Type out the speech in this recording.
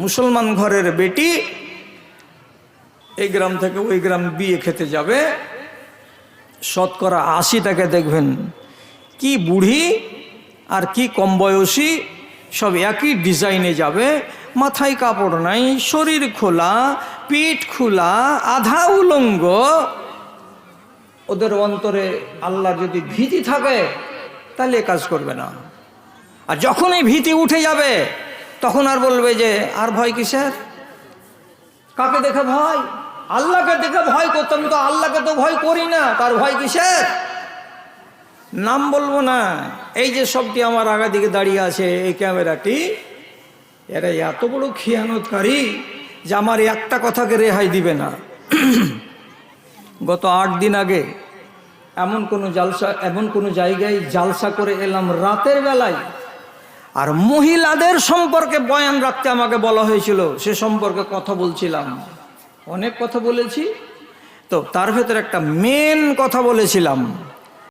মুসলমান ঘরের বেটি এই গ্রাম থেকে ওই গ্রাম বিয়ে খেতে যাবে, শতকরা ৮০টাকে দেখবেন কি বুড়ি আর কি কম বয়সী সব একই ডিজাইনে যাবে, মাথায় কাপড় নাই, শরীর খোলা, পিঠ খোলা, আধা উলঙ্গ। ওদের অন্তরে আল্লাহ যদি ভীতি থাকে তাহলে কাজ করবে না। আর যখন এই ভীতি উঠে যাবে তখন আর বলবে যে আর ভয় কিসের, কাকে দেখে ভয়? আল্লাহকে দেখে ভয় করতাম, তো আল্লাহকে তো ভয় করি না, তার ভয় কিসের? নাম বলবো না। এই যে সবটি আমার আগা দিকে দাঁড়িয়ে আছে এই ক্যামেরাটি, এরা এত বড় খিয়ানতকারী যে আমার একটা কথাকে রেহাই দিবে না। গত ৮ দিন আগে এমন কোনো জায়গায় জালসা করে এলাম রাতের বেলায়, আর মহিলাদের সম্পর্কে বয়ান রাখতে আমাকে বলা হয়েছিল, সে সম্পর্কে কথা বলছিলাম। অনেক কথা বলেছি, তো তার ভেতরে একটা মেন কথা বলেছিলাম,